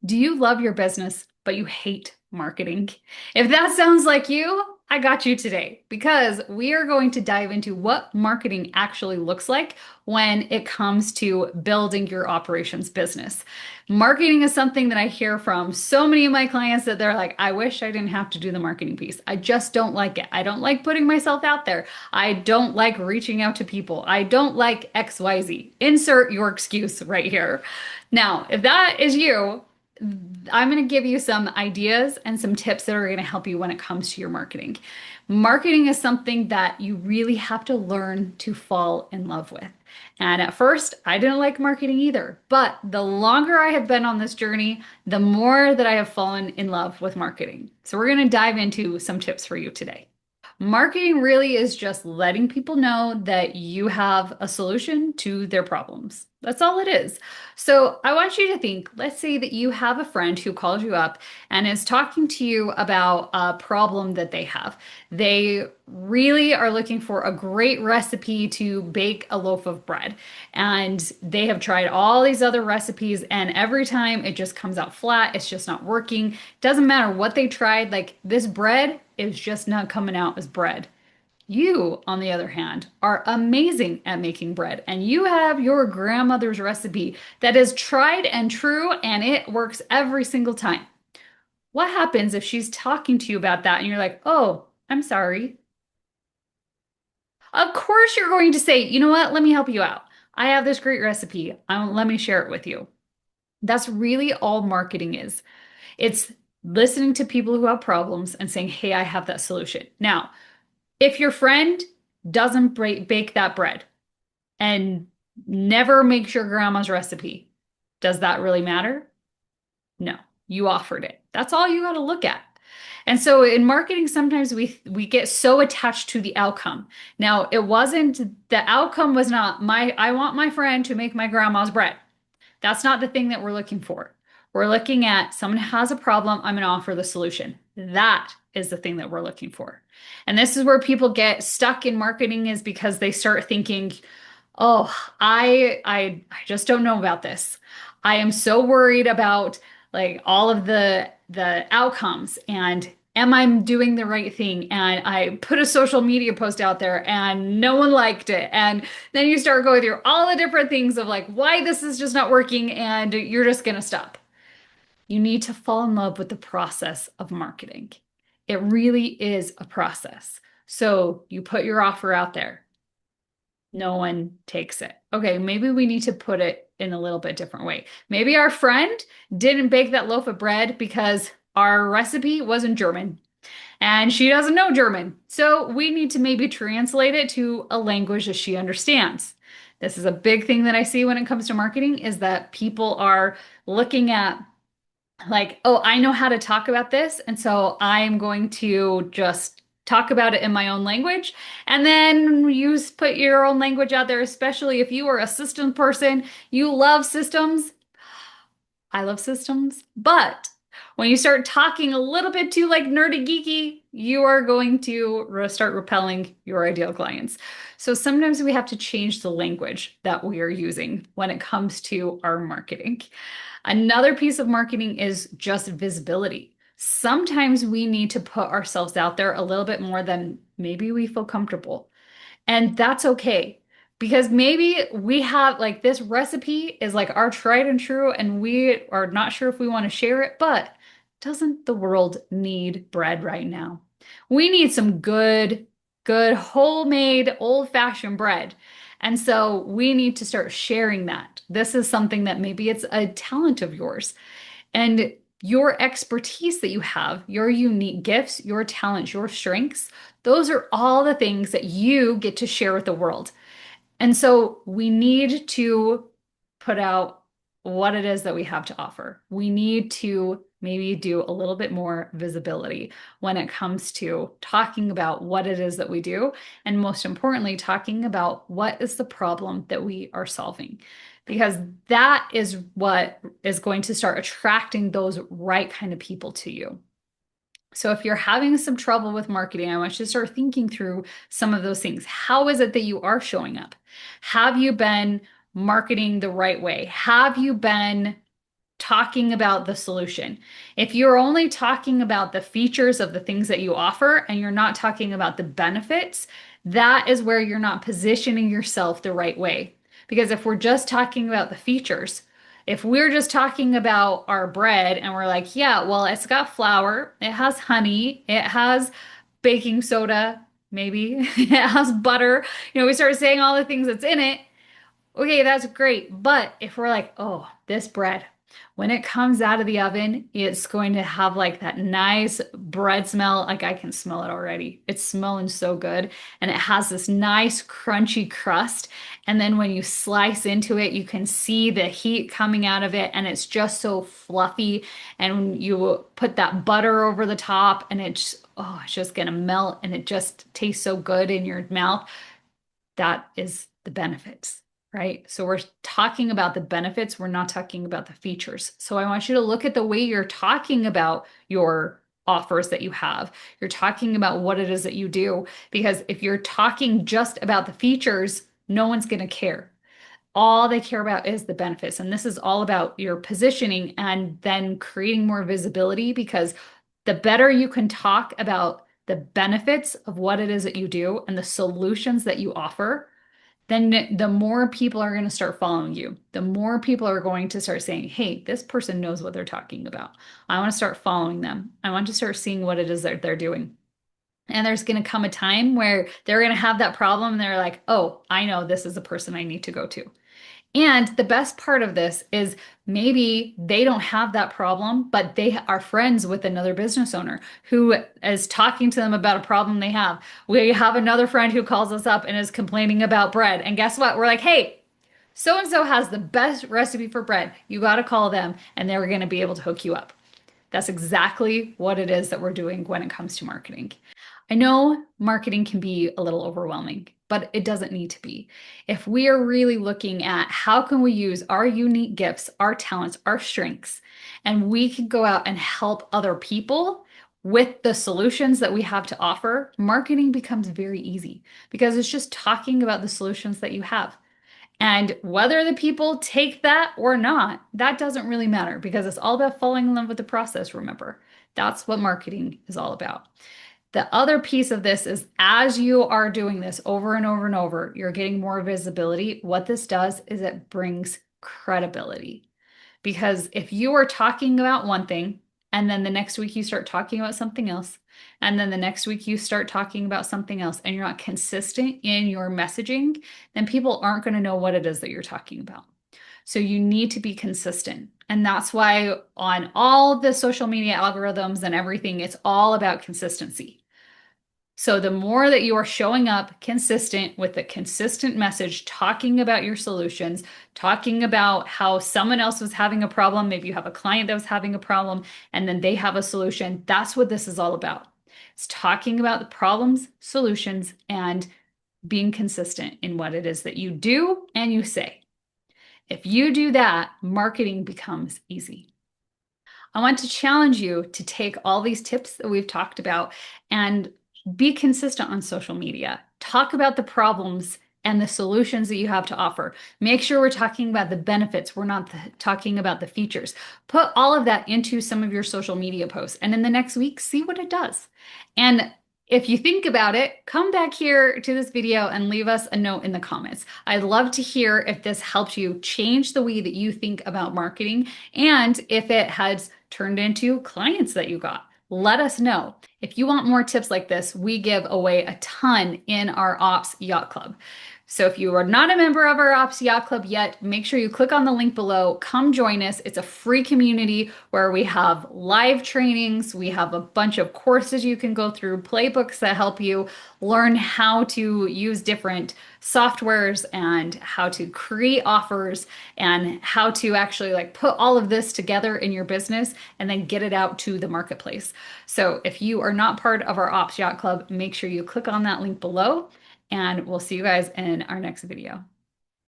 Do you love your business, but you hate marketing? If that sounds like you, I got you today because we are going to dive into what marketing actually looks like when it comes to building your operations business. Marketing is something that I hear from so many of my clients that they're like, I wish I didn't have to do the marketing piece. I just don't like it. I don't like putting myself out there. I don't like reaching out to people. I don't like XYZ. Insert your excuse right here. Now, if that is you, I'm going to give you some ideas and some tips that are going to help you when it comes to your marketing. Marketing is something that you really have to learn to fall in love with. And at first, I didn't like marketing either. But the longer I have been on this journey, the more that I have fallen in love with marketing. So, we're going to dive into some tips for you today. Marketing really is just letting people know that you have a solution to their problems. That's all it is. So I want you to think, let's say that you have a friend who calls you up and is talking to you about a problem that they have. They really are looking for a great recipe to bake a loaf of bread. And they have tried all these other recipes, and every time it just comes out flat. It's just not working. Doesn't matter what they tried, like this bread is just not coming out as bread. You, on the other hand, are amazing at making bread, and you have your grandmother's recipe that is tried and true and it works every single time. What happens if she's talking to you about that and you're like, oh, I'm sorry? Of course, you're going to say, you know what? Let me help you out. I have this great recipe. Let me share it with you. That's really all marketing is. It's listening to people who have problems and saying, hey, I have that solution. Now, if your friend doesn't bake that bread and never makes your grandma's recipe, does that really matter? No, you offered it. That's all you got to look at. And so in marketing, sometimes we get so attached to the outcome. Now, it wasn't the outcome was not my I want my friend to make my grandma's bread. That's not the thing that we're looking for. We're looking at someone has a problem, I'm going to offer the solution. That is the thing that we're looking for. And this is where people get stuck in marketing is because they start thinking, "Oh, I just don't know about this. I am so worried about like all of the outcomes and am I doing the right thing? And I put a social media post out there and no one liked it. And then you start going through all the different things of like why this is just not working and you're just going to stop. You need to fall in love with the process of marketing. It really is a process. So you put your offer out there. No one takes it. Okay, maybe we need to put it in a little bit different way. Maybe our friend didn't bake that loaf of bread because our recipe was in German and she doesn't know German. So we need to maybe translate it to a language that she understands. This is a big thing that I see when it comes to marketing is that people are looking at like, oh, I know how to talk about this, and so I'm going to just talk about it in my own language. And then you put your own language out there, especially if you are a system person, you love systems. I love systems, but when you start talking a little bit too like nerdy geeky, you are going to start repelling your ideal clients. So sometimes we have to change the language that we are using when it comes to our marketing. Another piece of marketing is just visibility. Sometimes we need to put ourselves out there a little bit more than maybe we feel comfortable. And that's okay. Because maybe we have like this recipe is like our tried and true, and we are not sure if we want to share it, but doesn't the world need bread right now? We need some good homemade old-fashioned bread. And so we need to start sharing that. This is something that maybe it's a talent of yours. And your expertise that you have, your unique gifts, your talents, your strengths, those are all the things that you get to share with the world. And so we need to put out what it is that we have to offer. We need to maybe do a little bit more visibility when it comes to talking about what it is that we do. And most importantly, talking about what is the problem that we are solving. Because that is what is going to start attracting those right kind of people to you. So if you're having some trouble with marketing, I want you to start thinking through some of those things. How is it that you are showing up? Have you been marketing the right way? Have you been talking about the solution. If you're only talking about the features of the things that you offer and you're not talking about the benefits, that is where you're not positioning yourself the right way. Because if we're just talking about the features, if we're just talking about our bread and we're like, yeah, well, it's got flour, it has honey, it has baking soda, maybe, it has butter, we start saying all the things that's in it. Okay, that's great. But if we're like, oh, this bread, when it comes out of the oven, it's going to have like that nice bread smell. Like I can smell it already. It's smelling so good. And it has this nice crunchy crust. And then when you slice into it, you can see the heat coming out of it. And it's just so fluffy. And you put that butter over the top and it's just going to melt and it just tastes so good in your mouth. That is the benefits, right? So we're talking about the benefits, we're not talking about the features. So I want you to look at the way you're talking about your offers that you have. You're talking about what it is that you do, because if you're talking just about the features, no one's going to care. All they care about is the benefits. And this is all about your positioning and then creating more visibility, because the better you can talk about the benefits of what it is that you do and the solutions that you offer, then the more people are going to start following you. The more people are going to start saying, hey, this person knows what they're talking about. I want to start following them. I want to start seeing what it is that they're doing. And there's going to come a time where they're going to have that problem and they're like, oh, I know this is the person I need to go to. And the best part of this is maybe they don't have that problem, but they are friends with another business owner who is talking to them about a problem they have. We have another friend who calls us up and is complaining about bread. And guess what? We're like, hey, so and so has the best recipe for bread. You got to call them and they're going to be able to hook you up. That's exactly what it is that we're doing when it comes to marketing. I know marketing can be a little overwhelming, but it doesn't need to be. If we are really looking at how can we use our unique gifts, our talents, our strengths, and we can go out and help other people with the solutions that we have to offer, marketing becomes very easy because it's just talking about the solutions that you have. And whether the people take that or not, that doesn't really matter because it's all about falling in love with the process, remember. That's what marketing is all about. The other piece of this is as you are doing this over and over and over, you're getting more visibility. What this does is it brings credibility. Because if you are talking about one thing, and then the next week you start talking about something else, and then the next week you start talking about something else, and you're not consistent in your messaging, then people aren't going to know what it is that you're talking about. So you need to be consistent. And that's why on all the social media algorithms and everything, it's all about consistency. So the more that you are showing up consistent with a consistent message, talking about your solutions, talking about how someone else was having a problem, maybe you have a client that was having a problem and then they have a solution, that's what this is all about. It's talking about the problems, solutions, and being consistent in what it is that you do and you say. If you do that, marketing becomes easy. I want to challenge you to take all these tips that we've talked about and be consistent on social media. Talk about the problems and the solutions that you have to offer. Make sure we're talking about the benefits. We're not talking about the features. Put all of that into some of your social media posts. And in the next week, see what it does. And if you think about it, come back here to this video and leave us a note in the comments. I'd love to hear if this helped you change the way that you think about marketing and if it has turned into clients that you got. Let us know. If you want more tips like this, we give away a ton in our Ops Yacht Club. So if you are not a member of our Ops Yacht Club yet, make sure you click on the link below. Come join us. It's a free community where we have live trainings. We have a bunch of courses you can go through, playbooks that help you learn how to use different softwares and how to create offers and how to actually like put all of this together in your business and then get it out to the marketplace. So if you are not part of our Ops Yacht Club, make sure you click on that link below. And we'll see you guys in our next video.